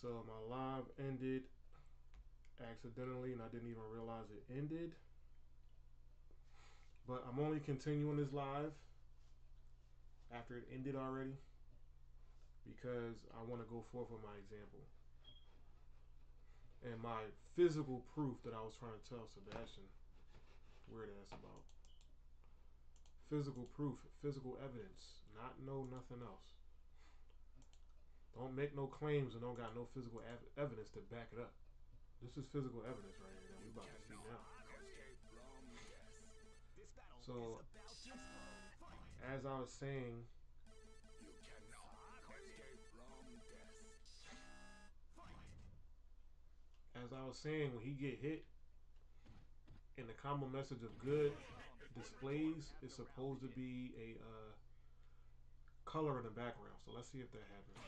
So my live ended accidentally and I didn't even realize it ended. But I'm only continuing this live after it ended already because I want to go forth with my example. And my physical proof that I was trying to tell Sebastian, weird ass about. Physical proof, physical evidence, not know nothing else. Don't make no claims and don't got no physical evidence to back it up. This is physical evidence right here that we about to see now. So, as I was saying, when he get hit, and the combo message of good displays is supposed to be a color in the background. So let's see if that happens.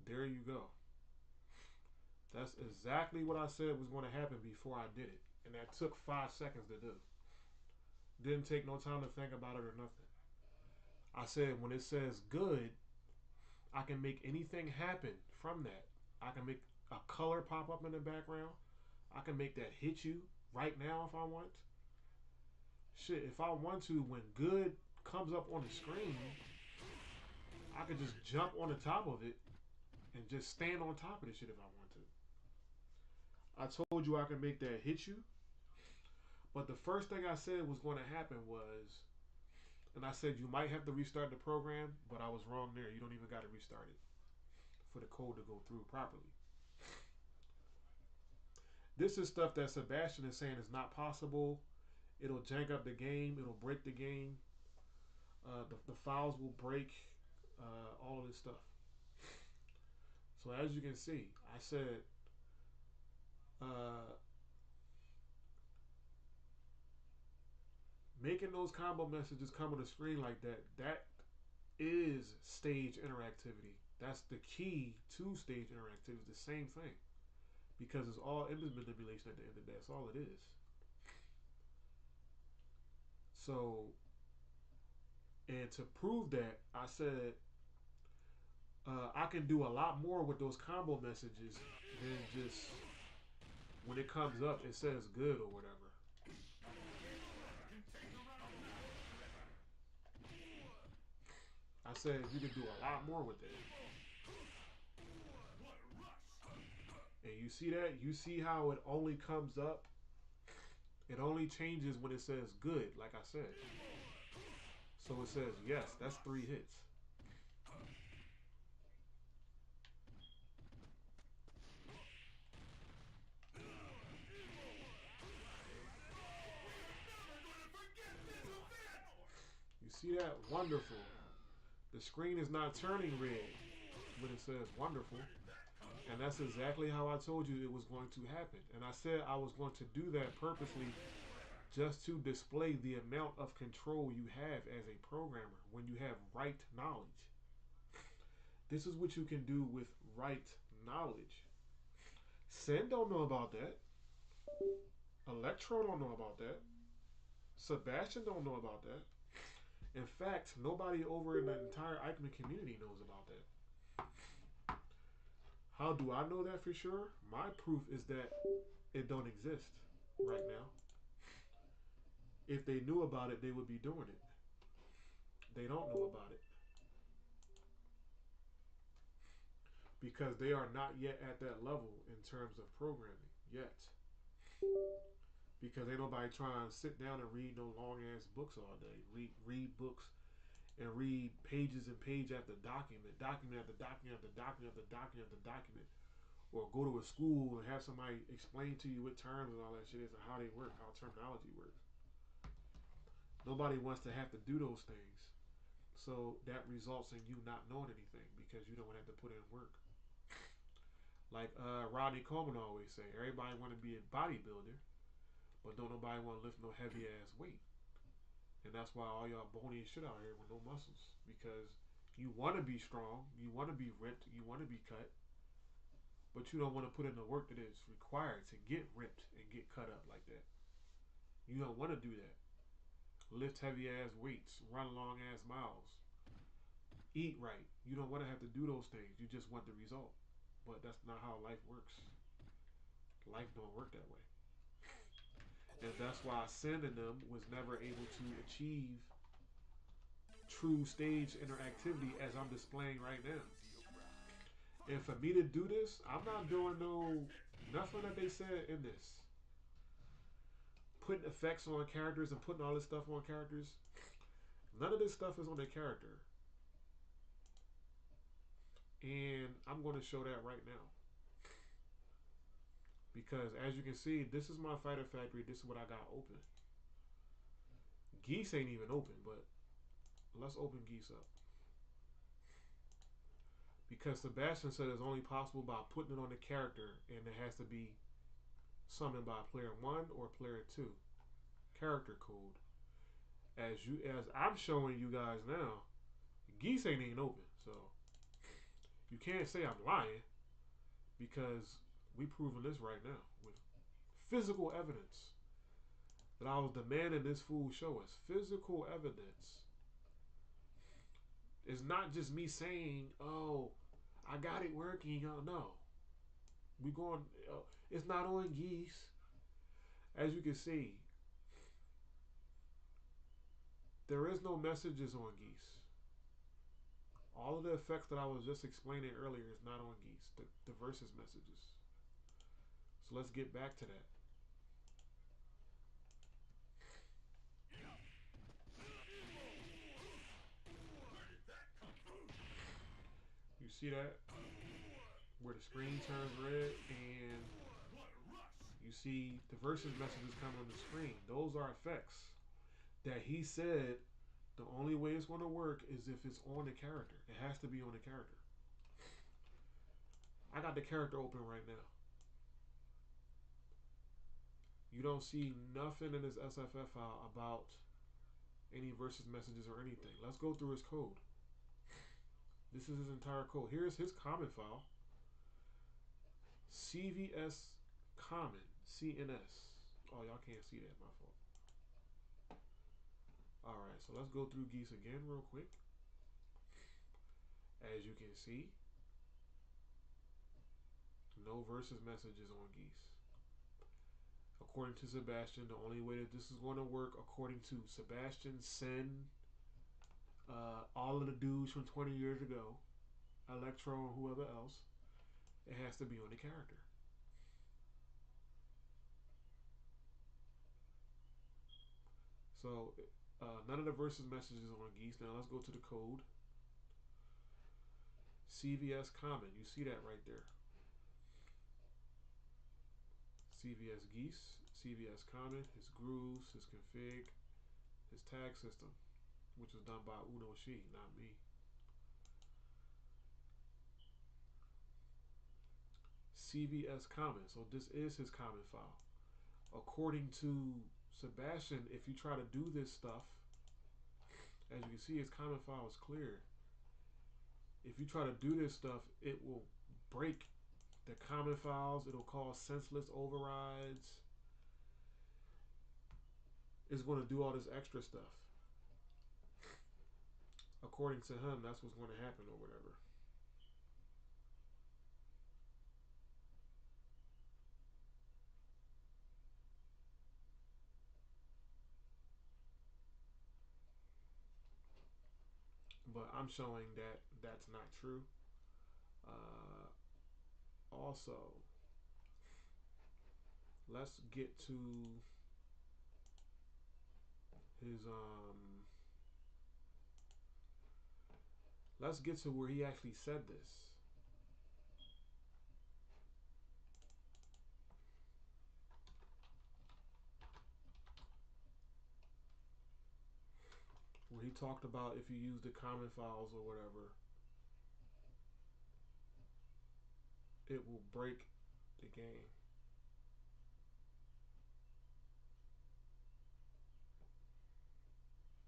There you go. That's exactly what I said was going to happen before I did it. And that took 5 seconds to do. Didn't take no time to think about it or nothing. I said when it says good, I can make anything happen from that. I can make a color pop up in the background. I can make that hit you right now if I want. Shit, if I want to, when good comes up on the screen, I could just jump on the top of it and just stand on top of this shit if I want to. I told you I could make that hit you. But the first thing I said was going to happen was, and I said you might have to restart the program, but I was wrong there. You don't even got to restart it for the code to go through properly. This is stuff that Sebastian is saying is not possible. It'll jank up the game. It'll break the game. The files will break. All of this stuff. So as you can see, I said making those combo messages come on the screen like that, that is stage interactivity. That's the key to stage interactivity. It's the same thing. Because it's all image manipulation at the end of the day. That's all it is. So, and to prove that, I said I can do a lot more with those combo messages than just when it comes up, it says good or whatever. I said you can do a lot more with it. And you see that? You see how it only comes up? It only changes when it says good, like I said. So it says yes, that's 3 hits. You see that? Wonderful. The screen is not turning red when it says wonderful. And that's exactly how I told you it was going to happen. And I said I was going to do that purposely just to display the amount of control you have as a programmer when you have right knowledge. This is what you can do with right knowledge. Sen don't know about that. Electro don't know about that. Sebastian don't know about that. In fact, nobody over in the entire Eichmann community knows about that. How do I know that for sure? My proof is that it don't exist right now. If they knew about it, they would be doing it. They don't know about it. Because they are not yet at that level in terms of programming yet. Because ain't nobody trying to sit down and read no long ass books all day. Read books and read pages and page after document after document after document after document after document. Or go to a school and have somebody explain to you what terms and all that shit is and how they work, how terminology works. Nobody wants to have to do those things. So that results in you not knowing anything because you don't have to put in work. Like Rodney Coleman always say, everybody want to be a bodybuilder, but don't nobody want to lift no heavy ass weight. And that's why all y'all bony as shit out here with no muscles. Because you want to be strong, you want to be ripped, you want to be cut, but you don't want to put in the work that is required to get ripped and get cut up like that. You don't want to do that. Lift heavy ass weights, run long ass miles, eat right. You don't want to have to do those things. You just want the result. But that's not how life works. Life don't work that way. And that's why Sin in them was never able to achieve true stage interactivity as I'm displaying right now. And for me to do this, I'm not doing nothing that they said in this. Putting effects on characters and putting all this stuff on characters. None of this stuff is on their character. And I'm going to show that right now. Because as you can see, this is my fighter factory. This is what I got open. Geese ain't even open, but let's open Geese up. Because Sebastian said it's only possible by putting it on the character, and it has to be summoned by player 1 or player 2. Character code. As I'm showing you guys now, Geese ain't even open, so you can't say I'm lying because we proving this right now with physical evidence that I was demanding this fool show us. Physical evidence. It's not just me saying, "Oh, I got it working." No, we going. It's not on Geese. As you can see, there is no messages on Geese. All of the effects that I was just explaining earlier is not on Geese. The versus messages. So let's get back to that. You see that? Where the screen turns red and you see the versus messages come on the screen. Those are effects that he said the only way it's going to work is if it's on the character. It has to be on the character. I got the character open right now. You don't see nothing in this SFF file about any versus messages or anything. Let's go through his code. This is his entire code. Here's his common file. CVS common, CNS. Oh, y'all can't see that, my fault. Alright, so let's go through Geese again real quick. As you can see, no versus messages on Geese. According to Sebastian, the only way that this is going to work, according to Sebastian, Sen, all of the dudes from 20 years ago, Electro and whoever else, it has to be on the character. So none of the versus messages on Geese. Now let's go to the code. CVS common. You see that right there. CVS Geese, CVS common, his grooves, his config, his tag system, which was done by Uno Shi, not me. CVS common. So this is his common file. According to Sebastian, if you try to do this stuff, as you can see, his common file is clear. If you try to do this stuff, it will break the common files. It'll cause senseless overrides. It's going to do all this extra stuff. According to him, that's what's going to happen or whatever. But I'm showing that that's not true. Also, let's get to his let's get to where he actually said this. Where he talked about if you use the common files or whatever, it will break the game.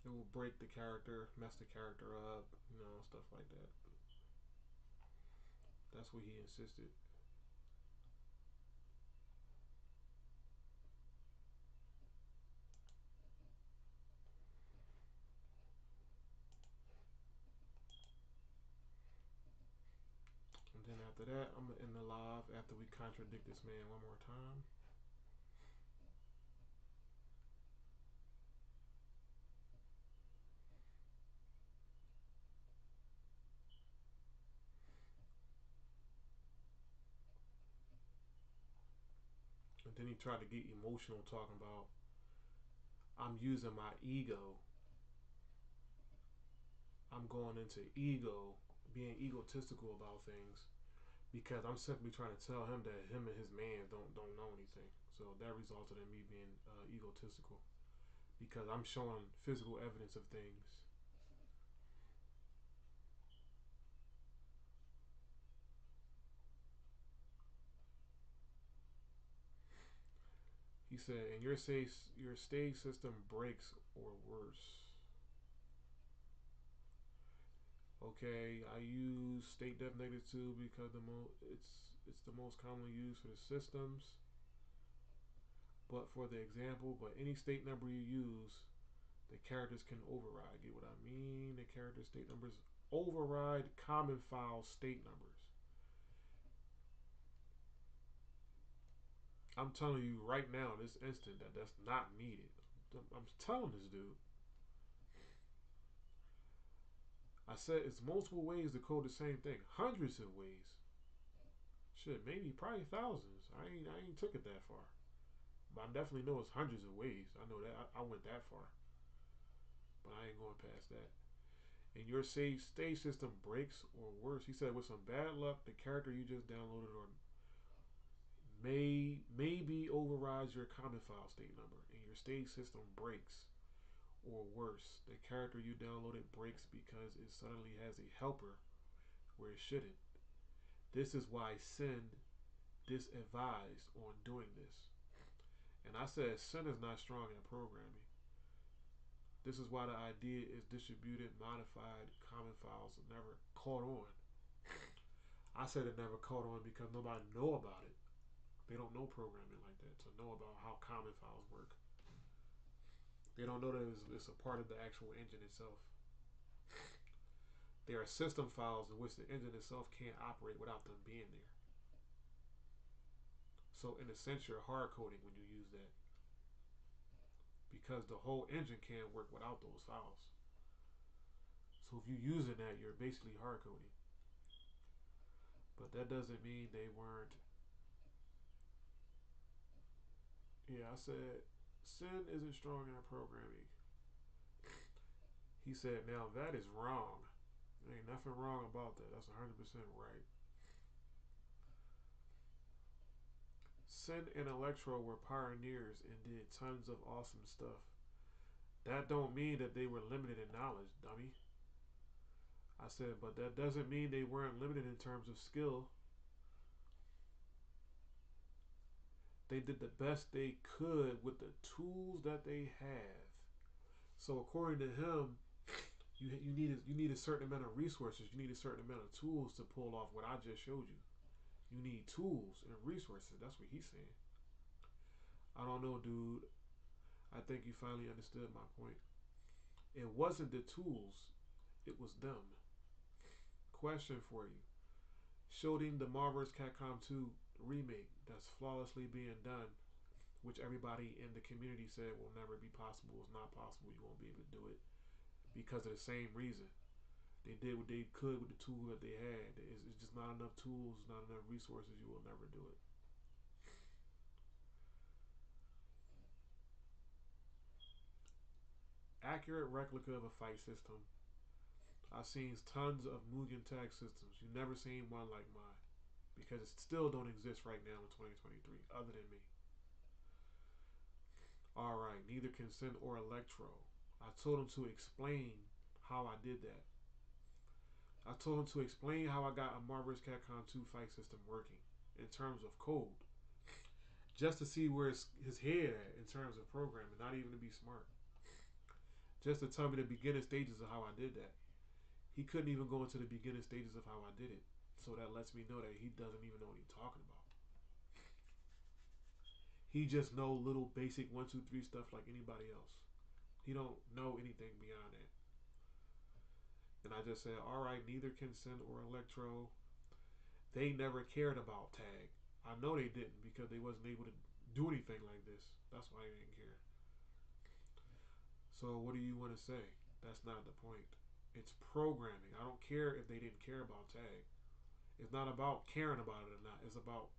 It will break the character, mess the character up, stuff like that. That's what he insisted. that, I'm gonna end the live after we contradict this man one more time. And then he tried to get emotional talking about I'm using my ego. I'm going into ego, being egotistical about things because I'm simply trying to tell him that him and his man don't know anything. So that resulted in me being egotistical because I'm showing physical evidence of things. He said, "And your stage system breaks or worse." Okay, I use state def -2 because it's the most commonly used for the systems. But for the example, but any state number you use, the characters can override. Get what I mean? The character state numbers override common file state numbers. I'm telling you right now, in this instant, that that's not needed. I'm telling this dude. I said it's multiple ways to code the same thing. Hundreds of ways. Shit, maybe probably thousands. I ain't took it that far. But I definitely know it's hundreds of ways. I know that. I went that far. But I ain't going past that. And your stage system breaks or worse. He said with some bad luck, the character you just downloaded or maybe overrides your common file state number and your stage system breaks or worse. The character you downloaded breaks because it suddenly has a helper where it shouldn't. This is why Sin disadvised on doing this. And I said Sin is not strong at programming. This is why the idea is distributed, modified, common files never caught on. I said it never caught on because nobody know about it. They don't know programming like that to know about how common files work. They don't know that it's a part of the actual engine itself. There are system files in which the engine itself can't operate without them being there. So in a sense, you're hard coding when you use that because the whole engine can't work without those files. So if you're using that, you're basically hard coding. But that doesn't mean they weren't. Yeah, I said Sin isn't strong at programming. He said, now that is wrong. There ain't nothing wrong about that. That's 100% right. Sin and Electro were pioneers and did tons of awesome stuff. That don't mean that they were limited in knowledge, dummy. I said, but that doesn't mean they weren't limited in terms of skill. They did the best they could with the tools that they have. So according to him, you need a certain amount of resources. You need a certain amount of tools to pull off what I just showed you. You need tools and resources. That's what he's saying. I don't know, dude. I think you finally understood my point. It wasn't the tools, it was them. Question for you. Showing the Marvel's Capcom 2 remake that's flawlessly being done, which everybody in the community said will never be possible, it's not possible, you won't be able to do it because of the same reason. They did what they could with the tool that they had. It's just not enough tools, not enough resources, you will never do it. Accurate replica of a fight system. I've seen tons of Mugen tag systems. You never seen one like mine because it still don't exist right now in 2023 other than me. Alright, neither can Sin or Electro. I told him to explain how I did that. I told him to explain how I got a Marvel's Capcom 2 fight system working in terms of code. Just to see where his head at in terms of programming, not even to be smart. Just to tell me the beginning stages of how I did that. He couldn't even go into the beginning stages of how I did it. So that lets me know that he doesn't even know what he's talking about. He just know little basic 1, 2, 3 stuff like anybody else. He don't know anything beyond that. And I just said, all right, neither can Sin or Electro. they never cared about tag. I know they didn't because they wasn't able to do anything like this. That's why they didn't care. So what do you want to say? That's not the point. It's programming. I don't care if they didn't care about tag. It's not about caring about it or not. It's about,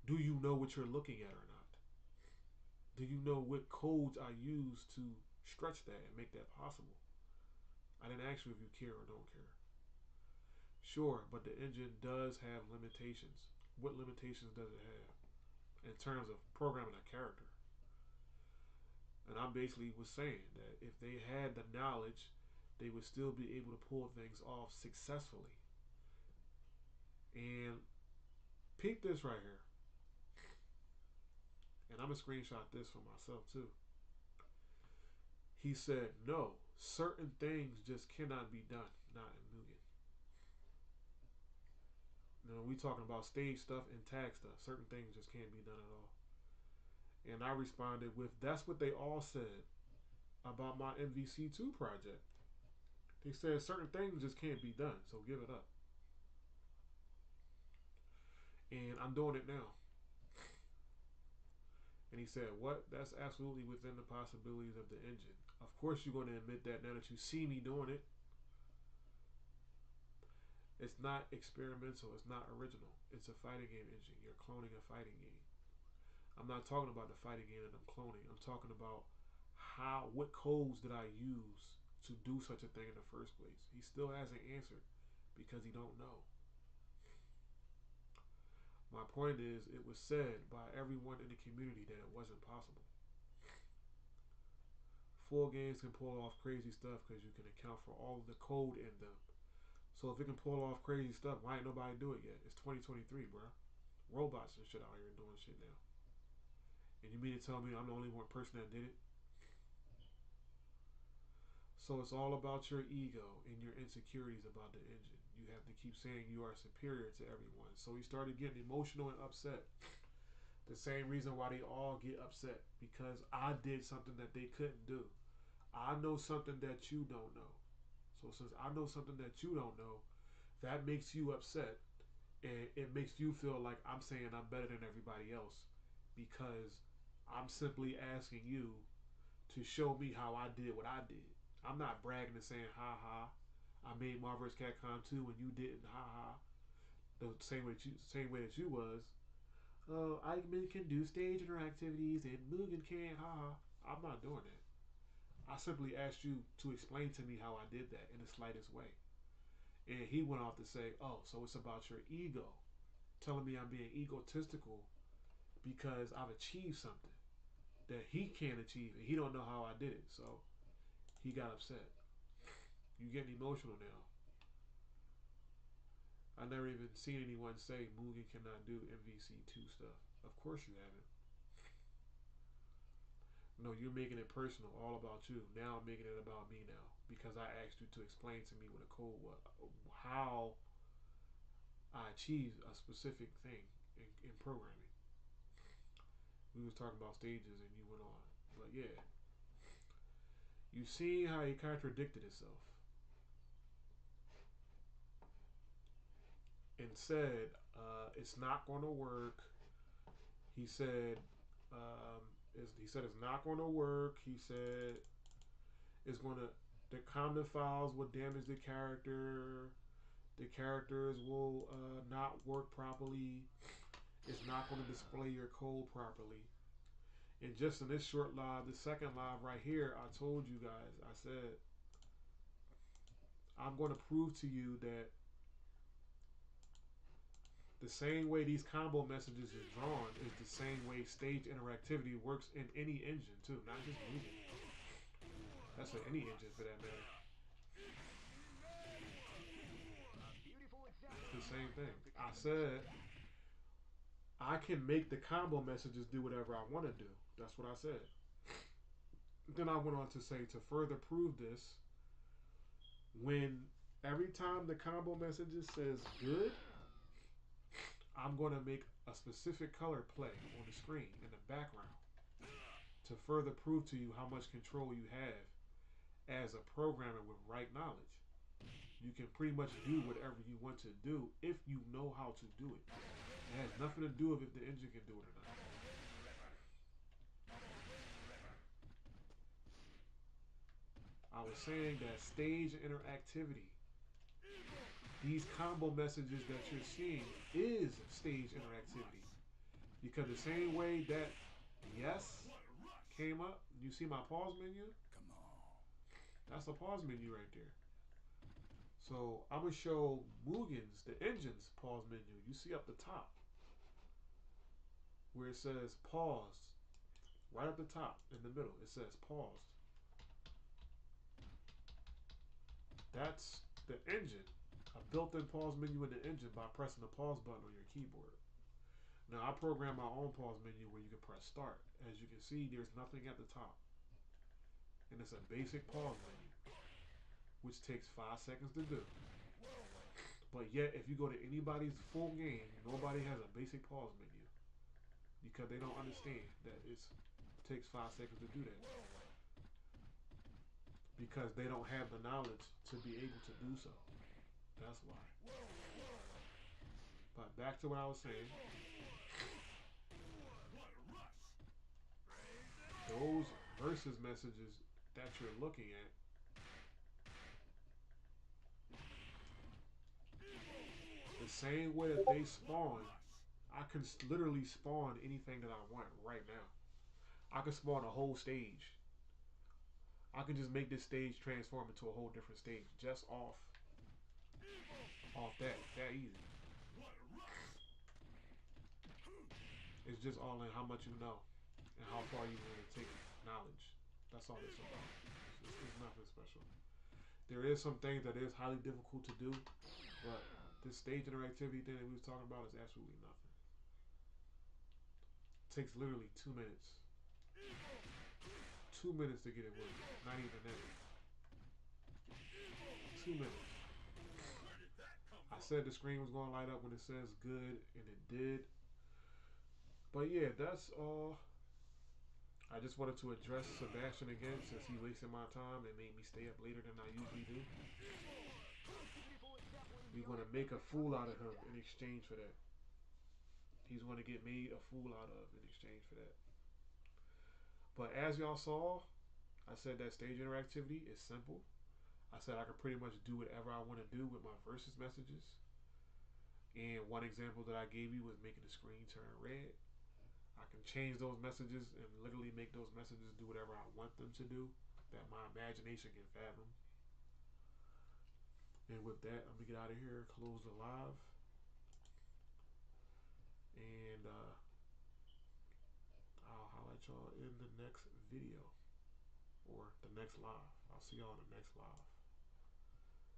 do you know what you're looking at or not? Do you know what codes I use to stretch that and make that possible? I didn't ask you if you care or don't care. Sure, but the engine does have limitations. What limitations does it have in terms of programming a character? And I basically was saying that if they had the knowledge, they would still be able to pull things off successfully. And peep this right here. And I'm going to screenshot this for myself too. He said, no, certain things just cannot be done, not in Mugen. Now, we talking about stage stuff and tag stuff. Certain things just can't be done at all. And I responded with, that's what they all said about my MVC2 project. They said certain things just can't be done, so give it up. And I'm doing it now. And he said, what? That's absolutely within the possibilities of the engine. Of course you're going to admit that now that you see me doing it. It's not experimental. It's not original. It's a fighting game engine. You're cloning a fighting game. I'm not talking about the fighting game that I'm cloning. I'm talking about what codes did I use to do such a thing in the first place. He still hasn't answered because he don't know. My point is, it was said by everyone in the community that it wasn't possible. Full games can pull off crazy stuff because you can account for all of the code in them. So if it can pull off crazy stuff, why ain't nobody do it yet? It's 2023, bro. Robots and shit out here doing shit now. And you mean to tell me I'm the only one person that did it? So it's all about your ego and your insecurities about the engine. You have to keep saying you are superior to everyone. So he started getting emotional and upset. The same reason why they all get upset. Because I did something that they couldn't do. I know something that you don't know. So since I know something that you don't know, that makes you upset. And it makes you feel like I'm saying I'm better than everybody else. Because I'm simply asking you to show me how I did what I did. I'm not bragging and saying, ha ha, I made Marvel vs. Capcom 2 and you didn't, ha ha. The same way that you was. I can do stage interactivities and Mugen can't, ha ha. I'm not doing that. I simply asked you to explain to me how I did that in the slightest way. And he went off to say, oh, so it's about your ego. Telling me I'm being egotistical because I've achieved something that he can't achieve and he don't know how I did it. So he got upset. You getting emotional now. I never even seen anyone say Mugen cannot do MVC2 stuff. Of course you haven't. No, you're making it personal, all about you. Now I'm making it about me now because I asked you to explain to me what a code was, how I achieved a specific thing in programming. We was talking about stages and you went on, but yeah, you see how he contradicted himself and said it's not going to work. He said it's not going to work. He said it's going to the comment files will damage the character. The characters will not work properly. It's not going to display your code properly. And just in this short live, the second live right here, I told you guys, I said, I'm going to prove to you that the same way these combo messages is drawn is the same way stage interactivity works in any engine too, not just music. That's in any engine for that matter. It's the same thing. I said I can make the combo messages do whatever I want to do. That's what I said. Then I went on to say to further prove this, when every time the combo messages says good, I'm going to make a specific color play on the screen in the background to further prove to you how much control you have as a programmer with right knowledge. You can pretty much do whatever you want to do if you know how to do it. It has nothing to do with if the engine can do it or not. I was saying that stage interactivity, these combo messages that you're seeing is stage interactivity. Because the same way that yes came up, you see my pause menu? That's the pause menu right there. So I'm gonna show Mugen's, the engine's pause menu. You see up the top where it says pause. Right up the top in the middle, it says paused. That's the engine. A built-in pause menu in the engine by pressing the pause button on your keyboard. Now I program my own pause menu where you can press start. As you can see, there's nothing at the top. And it's a basic pause menu, which takes 5 seconds to do. But yet, if you go to anybody's full game, nobody has a basic pause menu because they don't understand that it takes 5 seconds to do that. Because they don't have the knowledge to be able to do so. That's why. But back to what I was saying. Those versus messages that you're looking at, the same way that they spawn, I can literally spawn anything that I want right now. I can spawn a whole stage. I can just make this stage transform into a whole different stage just off that easy. It's just all in how much you know and how far you want to take knowledge. That's all it's about. It's nothing special. There is some things that is highly difficult to do, but this stage interactivity thing that we was talking about is absolutely nothing. It takes literally 2 minutes. 2 minutes to get it working. Not even that. 2 minutes. I said the screen was going to light up when it says good, and it did. But yeah, that's all. I just wanted to address Sebastian again since he wasted my time and made me stay up later than I usually do. We're going to make a fool out of him in exchange for that. He's going to get made a fool out of in exchange for that. But as y'all saw, I said that stage interactivity is simple. I said I could pretty much do whatever I want to do with my versus messages. And one example that I gave you was making the screen turn red. I can change those messages and literally make those messages do whatever I want them to do that my imagination can fathom. And with that, I'm going to get out of here, close the live. And I'll highlight y'all in the next video or the next live. I'll see y'all in the next live.